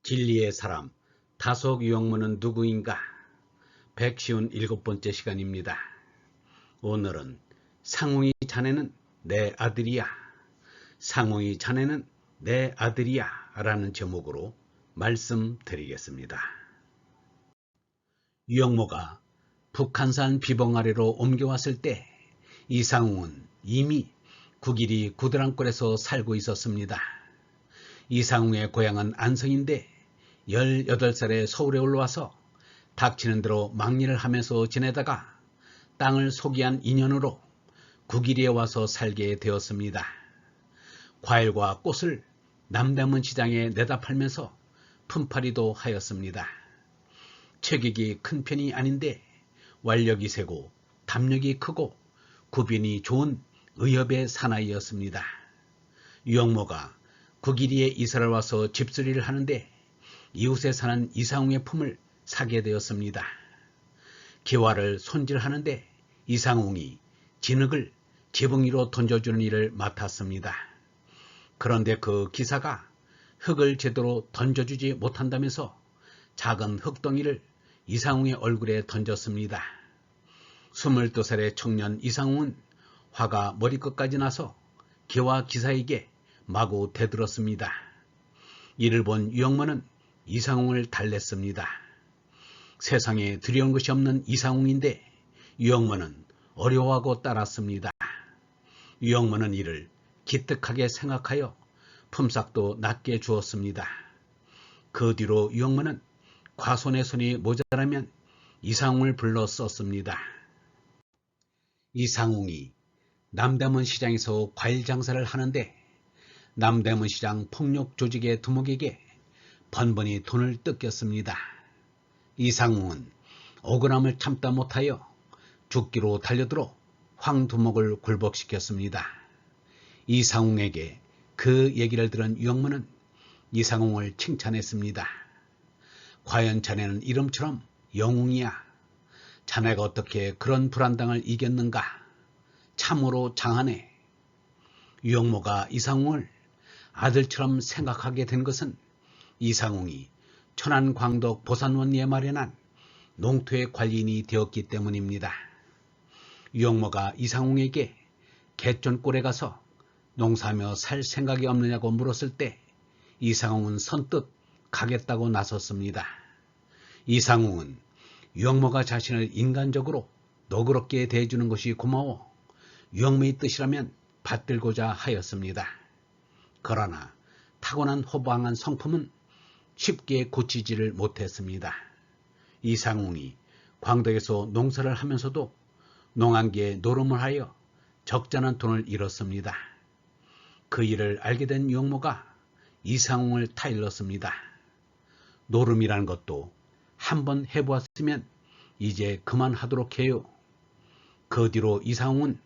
진리의 사람, 다속 유영모는 누구인가? 157번째 시간입니다. 오늘은 상웅이 자네는 내 아들이야. 상웅이 자네는 내 아들이야 라는 제목으로 말씀드리겠습니다. 유영모가 북한산 비봉 아래로 옮겨왔을 때 이상웅은 이미 구길이 구드랑골에서 살고 있었습니다. 이상웅의 고향은 안성인데 18살에 서울에 올라와서 닥치는 대로 막리를 하면서 지내다가 땅을 소기한 인연으로 구길이에 와서 살게 되었습니다. 과일과 꽃을 남대문 시장에 내다 팔면서 품팔이도 하였습니다. 체격이 큰 편이 아닌데 완력이 세고 담력이 크고 구변이 좋은 의협의 사나이였습니다. 유영모가 구길이에 이사를 와서 집수리를 하는데 이웃에 사는 이상웅의 품을 사게 되었습니다. 기와를 손질하는데 이상웅이 진흙을 지붕 위로 던져주는 일을 맡았습니다. 그런데 그 기사가 흙을 제대로 던져주지 못한다면서 작은 흙덩이를 이상웅의 얼굴에 던졌습니다. 22살의 청년 이상웅은 화가 머리끝까지 나서 기와 기사에게 마구 대들었습니다. 이를 본 유영모는 이상웅을 달랬습니다. 세상에 두려운 것이 없는 이상웅인데 유영모는 어려워하고 따랐습니다. 유영모는 이를 기특하게 생각하여 품삯도 낮게 주었습니다. 그 뒤로 유영모는 과손의 손이 모자라면 이상웅을 불러 썼습니다. 이상웅이 남대문 시장에서 과일 장사를 하는데 남대문 시장 폭력 조직의 두목에게 번번이 돈을 뜯겼습니다. 이상웅은 억울함을 참다 못하여 죽기로 달려들어 황 두목을 굴복시켰습니다. 이상웅에게 그 얘기를 들은 유영모는 이상웅을 칭찬했습니다. 과연 자네는 이름처럼 영웅이야. 자네가 어떻게 그런 불안당을 이겼는가? 참으로 장하네. 유영모가 이상웅을 아들처럼 생각하게 된 것은 이상웅이 천안광덕 보산원리에 마련한 농토의 관리인이 되었기 때문입니다. 유영모가 이상웅에게 개촌골에 가서 농사하며 살 생각이 없느냐고 물었을 때 이상웅은 선뜻 가겠다고 나섰습니다. 이상웅은 유영모가 자신을 인간적으로 너그럽게 대해주는 것이 고마워 유영모의 뜻이라면 받들고자 하였습니다. 그러나 타고난 호방한 성품은 쉽게 고치지를 못했습니다. 이상웅이 광덕에서 농사를 하면서도 농한기에 노름을 하여 적잖은 돈을 잃었습니다. 그 일을 알게 된 유영모가 이상웅을 타일렀습니다. 노름이라는 것도 한번 해보았으면 이제 그만하도록 해요. 그 뒤로 이상웅은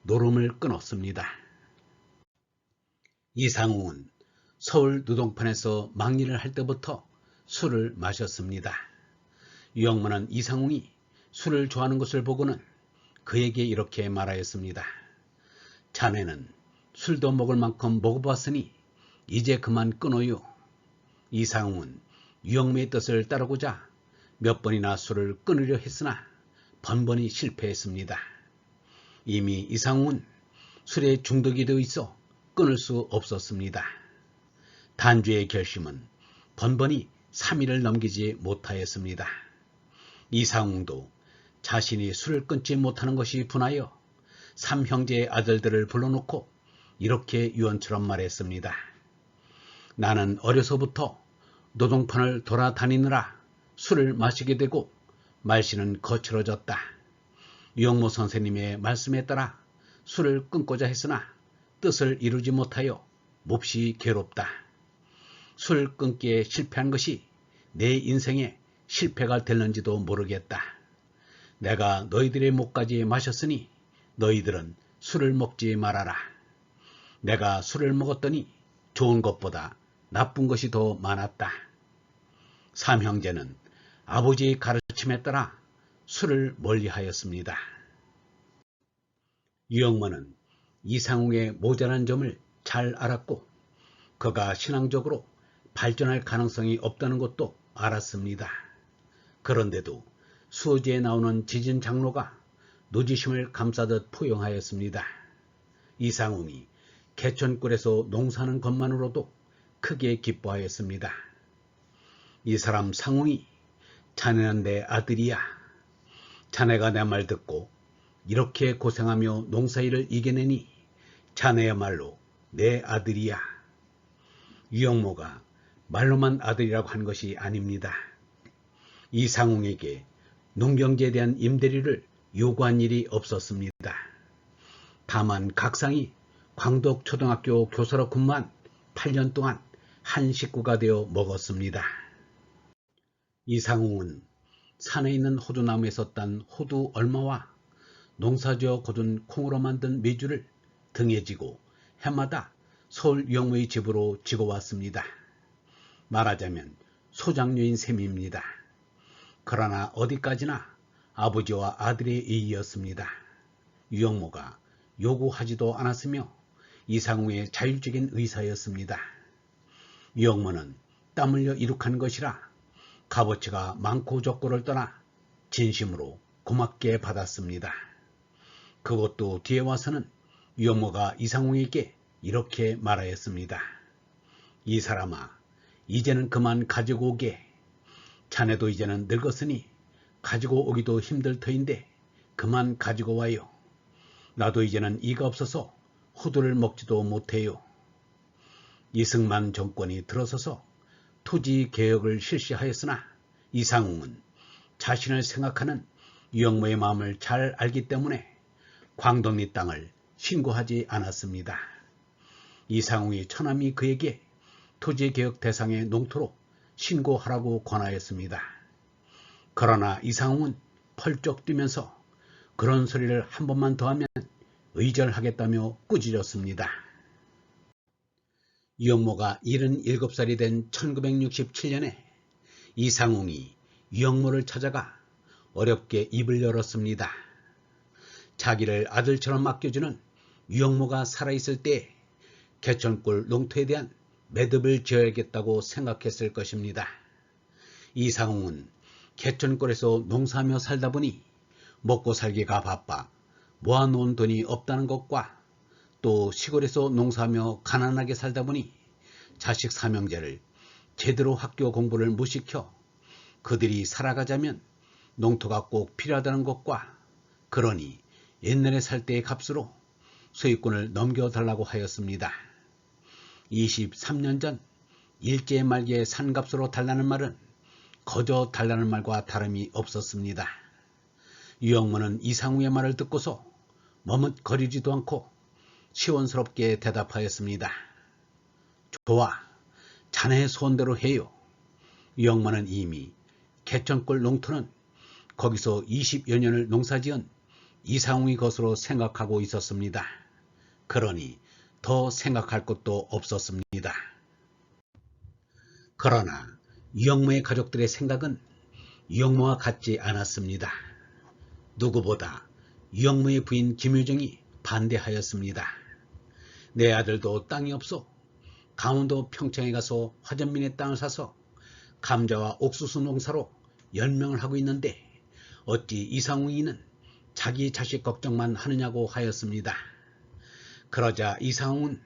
노름을 끊었습니다. 이상웅은 서울 노동판에서 막리를 할 때부터 술을 마셨습니다. 유영모는 이상웅이 술을 좋아하는 것을 보고는 그에게 이렇게 말하였습니다. 자네는 술도 먹을 만큼 먹어봤으니 이제 그만 끊어요. 이상웅은 유영모의 뜻을 따르고자 몇 번이나 술을 끊으려 했으나 번번이 실패했습니다. 이미 이상웅은 술에 중독이 되어 있어 끊을 수 없었습니다. 단죄의 결심은 번번이 3일을 넘기지 못하였습니다. 이상웅도 자신이 술을 끊지 못하는 것이 분하여 3형제의 아들들을 불러놓고 이렇게 유언처럼 말했습니다. 나는 어려서부터 노동판을 돌아다니느라 술을 마시게 되고 말씨는 거칠어졌다. 유영모 선생님의 말씀에 따라 술을 끊고자 했으나 뜻을 이루지 못하여 몹시 괴롭다. 술 끊기에 실패한 것이 내 인생의 실패가 될는지도 모르겠다. 내가 너희들의 목까지 마셨으니 너희들은 술을 먹지 말아라. 내가 술을 먹었더니 좋은 것보다 나쁜 것이 더 많았다. 삼형제는 아버지의 가르침에 따라 술을 멀리하였습니다. 유영모는 이상웅의 모자란 점을 잘 알았고 그가 신앙적으로 발전할 가능성이 없다는 것도 알았습니다. 그런데도 수어지에 나오는 지진 장로가 노지심을 감싸듯 포용하였습니다. 이상웅이 개천굴에서 농사하는 것만으로도 크게 기뻐하였습니다. 이 사람 상웅이, 자네는 내 아들이야. 자네가 내 말 듣고 이렇게 고생하며 농사일을 이겨내니 자네야말로 내 아들이야. 유영모가 말로만 아들이라고 한 것이 아닙니다. 이상웅에게 농경지에 대한 임대료를 요구한 일이 없었습니다. 다만 각상이 광덕초등학교 교사로 근무한 8년 동안 한 식구가 되어 먹었습니다. 이상웅은 산에 있는 호두나무에서 딴 호두 얼마와 농사지어 거둔 콩으로 만든 메주를 등에 지고 해마다 서울 유영모의 집으로 지고 왔습니다. 말하자면 소장녀인 셈입니다. 그러나 어디까지나 아버지와 아들의 의의였습니다. 유영모가 요구하지도 않았으며 이상웅의 자율적인 의사였습니다. 유영모는 땀 흘려 이룩한 것이라 값어치가 많고 적고를 떠나 진심으로 고맙게 받았습니다. 그것도 뒤에 와서는 유영모가 이상웅에게 이렇게 말하였습니다. 이 사람아, 이제는 그만 가지고 오게. 자네도 이제는 늙었으니 가지고 오기도 힘들 터인데 그만 가지고 와요. 나도 이제는 이가 없어서 호두를 먹지도 못해요. 이승만 정권이 들어서서 토지 개혁을 실시하였으나 이상웅은 자신을 생각하는 유영모의 마음을 잘 알기 때문에 광덕리 땅을 신고하지 않았습니다. 이상웅이 처남이 그에게 토지개혁 대상의 농토로 신고하라고 권하였습니다. 그러나 이상웅은 펄쩍 뛰면서 그런 소리를 한 번만 더 하면 의절하겠다며 꾸짖었습니다. 유영모가 77살이 된 1967년에 이상웅이 유영모를 찾아가 어렵게 입을 열었습니다. 자기를 아들처럼 맡겨주는 유영모가 살아있을 때 개천골 농토에 대한 매듭을 지어야겠다고 생각했을 것입니다. 이상웅은 개천골에서 농사하며 살다 보니 먹고 살기가 바빠 모아놓은 돈이 없다는 것과 또 시골에서 농사하며 가난하게 살다 보니 자식 삼형제를 제대로 학교 공부를 못 시켜 그들이 살아가자면 농토가 꼭 필요하다는 것과 그러니 옛날에 살 때의 값으로 소유권을 넘겨달라고 하였습니다. 23년 전 일제 말기에 산값으로 달라는 말은 거저 달라는 말과 다름이 없었습니다. 유영모는 이상웅의 말을 듣고서 머뭇거리지도 않고 시원스럽게 대답하였습니다. 좋아, 자네의 소원대로 해요. 유영모는 이미 개천골 농토는 거기서 20여 년을 농사지은 이상웅의 것으로 생각하고 있었습니다. 그러니 더 생각할 것도 없었습니다. 그러나 유영모의 가족들의 생각은 유영모와 같지 않았습니다. 누구보다 유영모의 부인 김효정이 반대하였습니다. 내 아들도 땅이 없어 강원도 평창에 가서 화전민의 땅을 사서 감자와 옥수수 농사로 연명을 하고 있는데 어찌 이상웅이는 자기 자식 걱정만 하느냐고 하였습니다. 그러자 이상웅은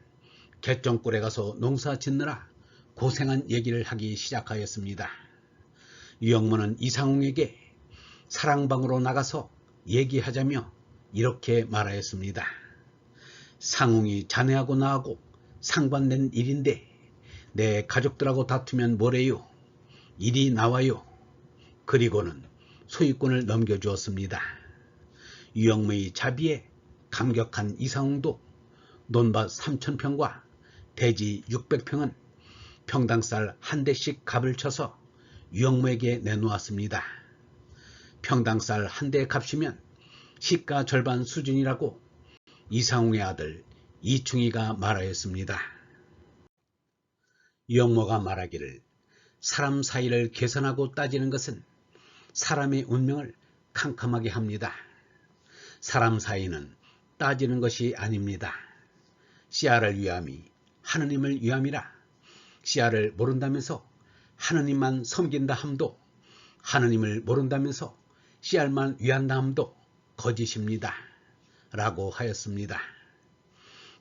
개천골에 가서 농사 짓느라 고생한 얘기를 하기 시작하였습니다. 유영모는 이상웅에게 사랑방으로 나가서 얘기하자며 이렇게 말하였습니다. 상웅이 자네하고 나하고 상반된 일인데 내 가족들하고 다투면 뭐래요? 일이 나와요. 그리고는 소유권을 넘겨주었습니다. 유영모의 자비에 감격한 이상웅도 논밭 3,000평과 대지 600평은 평당쌀 한 대씩 값을 쳐서 유영모에게 내놓았습니다. 평당쌀 한 대의 값이면 시가 절반 수준이라고 이상웅의 아들 이충이가 말하였습니다. 유영모가 말하기를 사람 사이를 계산하고 따지는 것은 사람의 운명을 캄캄하게 합니다. 사람 사이는 따지는 것이 아닙니다. 씨알을 위함이 하느님을 위함이라 씨알을 모른다면서 하느님만 섬긴다 함도, 하느님을 모른다면서 씨알만 위한다 함도 거짓입니다. 라고 하였습니다.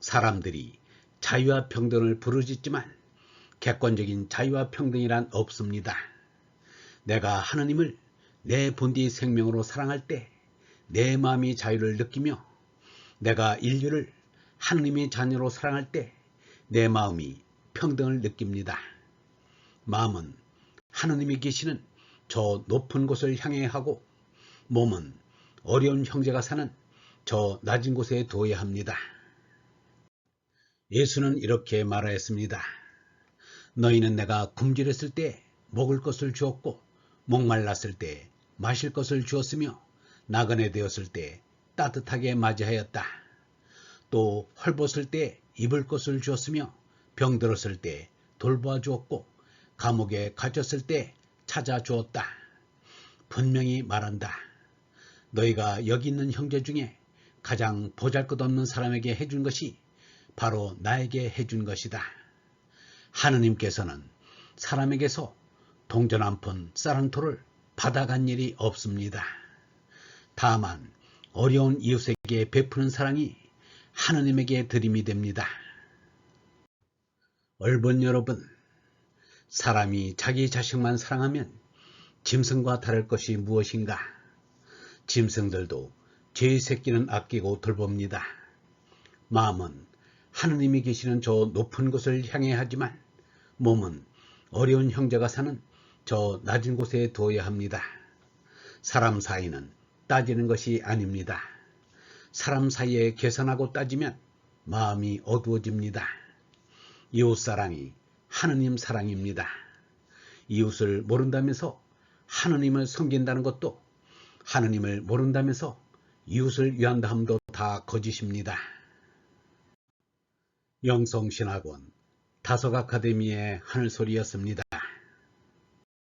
사람들이 자유와 평등을 부르짖지만 객관적인 자유와 평등이란 없습니다. 내가 하느님을 내 본디 생명으로 사랑할 때 내 마음이 자유를 느끼며, 내가 인류를 하느님의 자녀로 사랑할 때 내 마음이 평등을 느낍니다. 마음은 하느님이 계시는 저 높은 곳을 향해 하고, 몸은 어려운 형제가 사는 저 낮은 곳에 두어야 합니다. 예수는 이렇게 말하였습니다. 너희는 내가 굶주렸을 때 먹을 것을 주었고, 목말랐을 때 마실 것을 주었으며, 나그네 되었을 때 따뜻하게 맞이하였다. 또 헐벗을 때 입을 것을 주었으며, 병들었을 때 돌보아 주었고, 감옥에 갇혔을 때 찾아 주었다. 분명히 말한다. 너희가 여기 있는 형제 중에 가장 보잘것없는 사람에게 해준 것이 바로 나에게 해준 것이다. 하느님께서는 사람에게서 동전 한 푼 쌀 한 토를 받아간 일이 없습니다. 다만 어려운 이웃에게 베푸는 사랑이 하느님에게 드림이 됩니다. 얼본 여러분, 사람이 자기 자식만 사랑하면 짐승과 다를 것이 무엇인가? 짐승들도 죄의 새끼는 아끼고 돌봅니다. 마음은 하느님이 계시는 저 높은 곳을 향해 하지만 몸은 어려운 형제가 사는 저 낮은 곳에 두어야 합니다. 사람 사이는 따지는 것이 아닙니다. 사람 사이에 계산하고 따지면 마음이 어두워집니다. 이웃 사랑이 하느님 사랑입니다. 이웃을 모른다면서 하느님을 섬긴다는 것도, 하느님을 모른다면서 이웃을 위한다 함도 다 거짓입니다. 영성신학원 다석아카데미의 하늘소리였습니다.